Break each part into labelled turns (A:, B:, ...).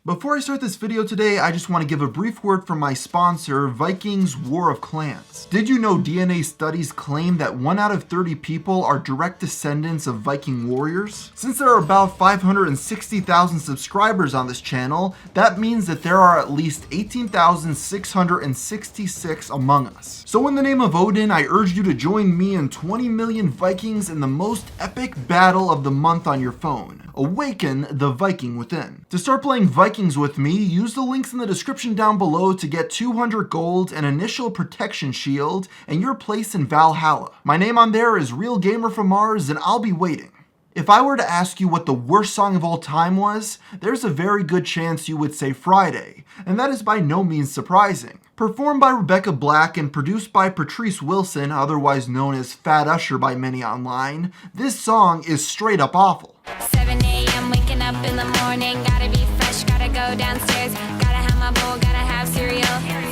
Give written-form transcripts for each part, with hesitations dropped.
A: Before I start this video today, I just want to give a brief word from my sponsor, Vikings War of Clans. Did you know DNA studies claim that 1 out of 30 people are direct descendants of Viking warriors? Since there are about 560,000 subscribers on this channel, that means that there are at least 18,666 among us. So in the name of Odin, I urge you to join me and 20 million Vikings in the most epic battle of the month on your phone. Awaken the Viking within. To start playing Vikings with me, use the links in the description down below to get 200 gold, an initial protection shield, and your place in Valhalla. My name on there is TheGamerFromMars, and I'll be waiting. If I were to ask you what the worst song of all time was, there's a very good chance you would say Friday, and that is by no means surprising. Performed by Rebecca Black and produced by Patrice Wilson, otherwise known as Fat Usher by many online, this song is straight up awful.
B: 7 a.m. waking up in the morning, gotta be fresh, gotta go downstairs, gotta have my bowl, gotta have cereal,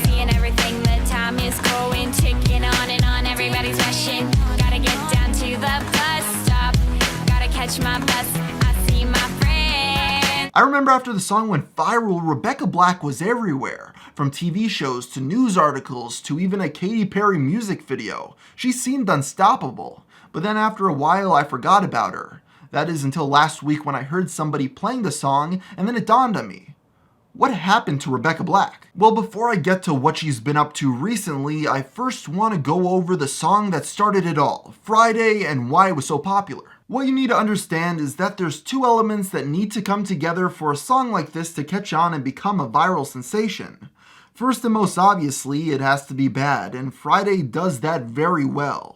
B: seeing everything, the time is going, ticking on and on, everybody's rushing, gotta get down to the bus stop, gotta catch my bus, I see my friend.
A: I remember after the song went viral, Rebecca Black was everywhere, from TV shows to news articles to even a Katy Perry music video. She seemed unstoppable, but then after a while I forgot about her. That is until last week when I heard somebody playing the song, and then it dawned on me. What happened to Rebecca Black? Well, before I get to what she's been up to recently, I first want to go over the song that started it all, Friday, and why it was so popular. What you need to understand is that there's two elements that need to come together for a song like this to catch on and become a viral sensation. First and most obviously, it has to be bad, and Friday does that very well.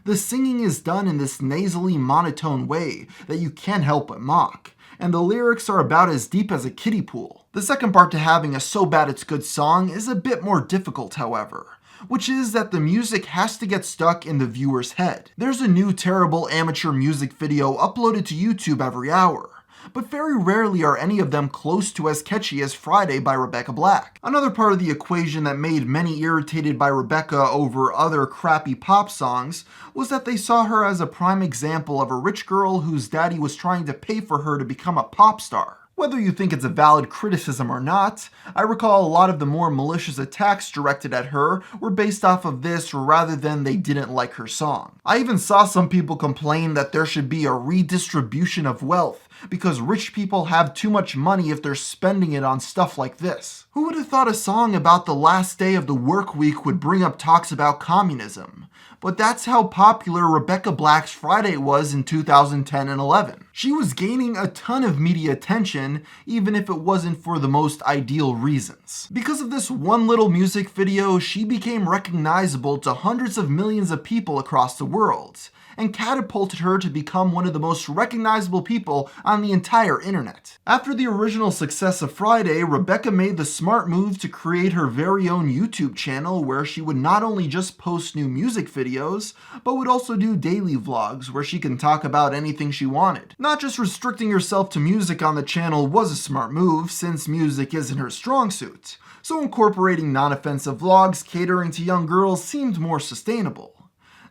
A: The singing is done in this nasally monotone way that you can't help but mock, and the lyrics are about as deep as a kiddie pool. The second part to having a so bad it's good song is a bit more difficult, however, which is that the music has to get stuck in the viewer's head. There's a new terrible amateur music video uploaded to YouTube every hour, but very rarely are any of them close to as catchy as Friday by Rebecca Black. Another part of the equation that made many irritated by Rebecca over other crappy pop songs was that they saw her as a prime example of a rich girl whose daddy was trying to pay for her to become a pop star. Whether you think it's a valid criticism or not, I recall a lot of the more malicious attacks directed at her were based off of this rather than they didn't like her song. I even saw some people complain that there should be a redistribution of wealth because rich people have too much money if they're spending it on stuff like this. Who would have thought a song about the last day of the work week would bring up talks about communism? But that's how popular Rebecca Black's Friday was in 2010 and 11. She was gaining a ton of media attention, even if it wasn't for the most ideal reasons. Because of this one little music video, she became recognizable to hundreds of millions of people across the world, and catapulted her to become one of the most recognizable people on the entire internet. After the original success of Friday, Rebecca made the smart move to create her very own YouTube channel where she would not only just post new music videos, but would also do daily vlogs where she can talk about anything she wanted. Not just restricting herself to music on the channel was a smart move, since music isn't her strong suit, so incorporating non-offensive vlogs catering to young girls seemed more sustainable.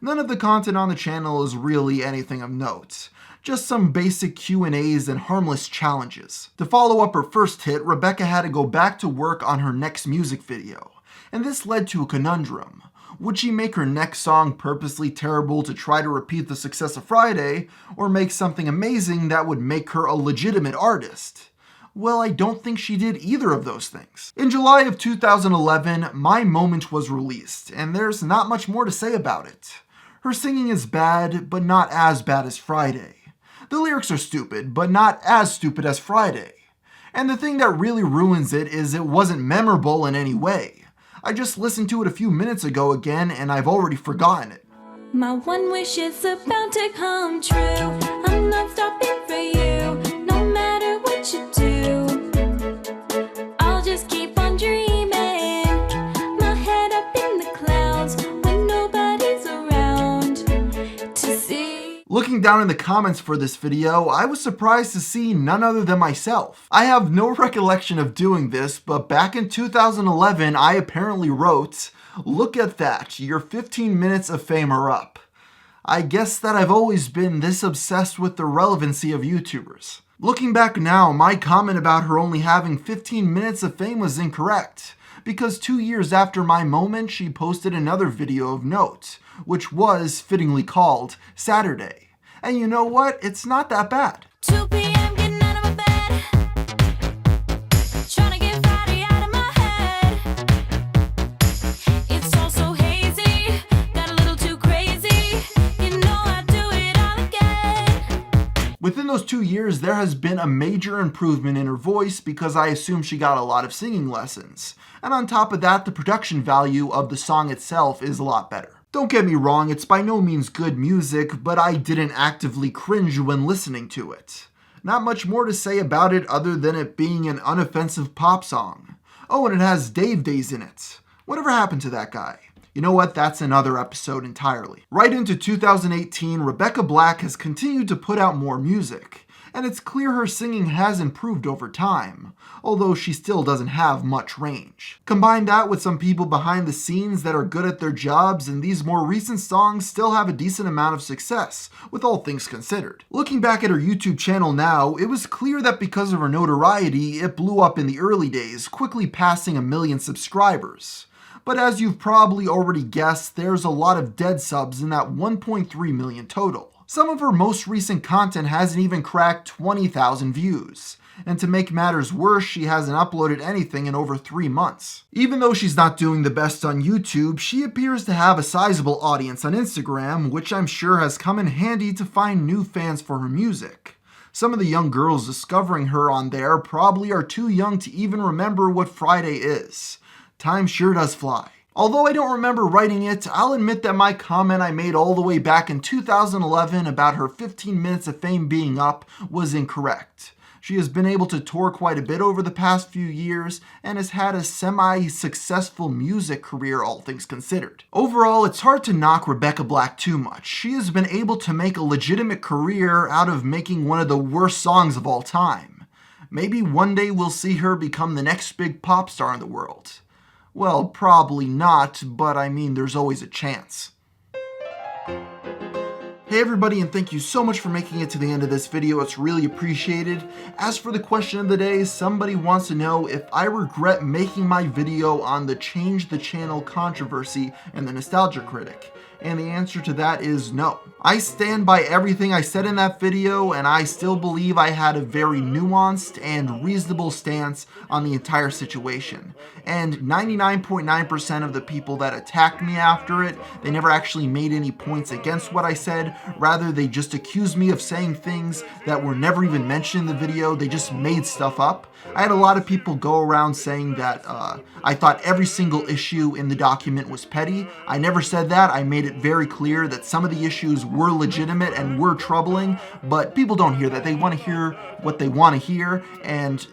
A: None of the content on the channel is really anything of note, just some basic Q&As and harmless challenges. To follow up her first hit, Rebecca had to go back to work on her next music video, and this led to a conundrum. Would she make her next song purposely terrible to try to repeat the success of Friday, or make something amazing that would make her a legitimate artist? Well, I don't think she did either of those things. In July of 2011, My Moment was released, and there's not much more to say about it. Her singing is bad, but not as bad as Friday. The lyrics are stupid, but not as stupid as Friday. And the thing that really ruins it is it wasn't memorable in any way. I just listened to it a few minutes ago again, and I've already forgotten it.
B: My one wish is about to come true. I'm not stopping for you, no matter what you do. I'll just keep on dreaming, my head up in the clouds when nobody's around to see.
A: Looking down in the comments for this video, I was surprised to see none other than myself. I have no recollection of doing this, but back in 2011, I apparently wrote, "Look at that, your 15 minutes of fame are up." I guess that I've always been this obsessed with the relevancy of YouTubers. Looking back now, my comment about her only having 15 minutes of fame was incorrect, because 2 years after my moment, she posted another video of note, which was fittingly called Saturday. And you know what? It's not that bad.
B: 2 p.m. getting out of my bed, trying to get Friday out of my head. It's all so hazy, got a little too crazy. You know I do it all again.
A: Within those 2 years, there has been a major improvement in her voice because I assume she got a lot of singing lessons. And on top of that, the production value of the song itself is a lot better. Don't get me wrong, it's by no means good music, but I didn't actively cringe when listening to it. Not much more to say about it other than it being an unoffensive pop song. Oh, and it has Dave Days in it. Whatever happened to that guy? You know what, that's another episode entirely. Right into 2018, Rebecca Black has continued to put out more music, and it's clear her singing has improved over time, although she still doesn't have much range. Combine that with some people behind the scenes that are good at their jobs, and these more recent songs still have a decent amount of success, with all things considered. Looking back at her YouTube channel now, it was clear that because of her notoriety, it blew up in the early days, quickly passing 1 million subscribers. But as you've probably already guessed, there's a lot of dead subs in that 1.3 million total. Some of her most recent content hasn't even cracked 20,000 views. And to make matters worse, she hasn't uploaded anything in over 3 months. Even though she's not doing the best on YouTube, she appears to have a sizable audience on Instagram, which I'm sure has come in handy to find new fans for her music. Some of the young girls discovering her on there probably are too young to even remember what Friday is. Time sure does fly. Although I don't remember writing it, I'll admit that my comment I made all the way back in 2011 about her 15 minutes of fame being up was incorrect. She has been able to tour quite a bit over the past few years and has had a semi-successful music career, all things considered. Overall, it's hard to knock Rebecca Black too much. She has been able to make a legitimate career out of making one of the worst songs of all time. Maybe one day we'll see her become the next big pop star in the world. Well, probably not, but I mean, there's always a chance. Hey everybody, and thank you so much for making it to the end of this video. It's really appreciated. As for the question of the day, somebody wants to know if I regret making my video on the Change the Channel controversy and the Nostalgia Critic. And the answer to that is no. I stand by everything I said in that video, and I still believe I had a very nuanced and reasonable stance on the entire situation. And 99.9% of the people that attacked me after it, they never actually made any points against what I said. Rather, they just accused me of saying things that were never even mentioned in the video. They just made stuff up. I had a lot of people go around saying that I thought every single issue in the document was petty. I never said that. I made it very clear that some of the issues were legitimate and were troubling, but people don't hear that. They want to hear what they want to hear, and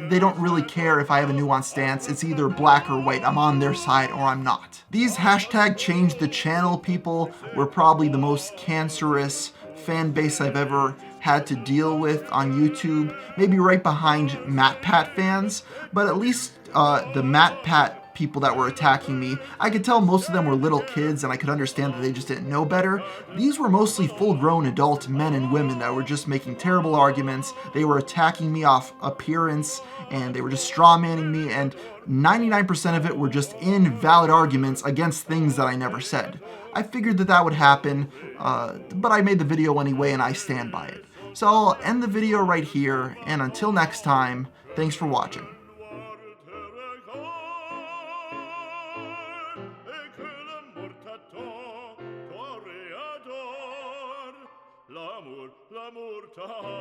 A: they don't really care if I have a nuanced stance. It's either black or white. I'm on their side or I'm not. These hashtag change the channel people were probably the most cancerous fan base I've ever had to deal with on YouTube. Maybe right behind MatPat fans, but at least the MatPat people that were attacking me, I could tell most of them were little kids, and I could understand that they just didn't know better. These were mostly full-grown adult men and women that were just making terrible arguments. They were attacking me off appearance, and they were just straw-manning me, and 99% of it were just invalid arguments against things that I never said. I figured that that would happen, but I made the video anyway, and I stand by it. So I'll end the video right here, and until next time, thanks for watching. L'amor t'ha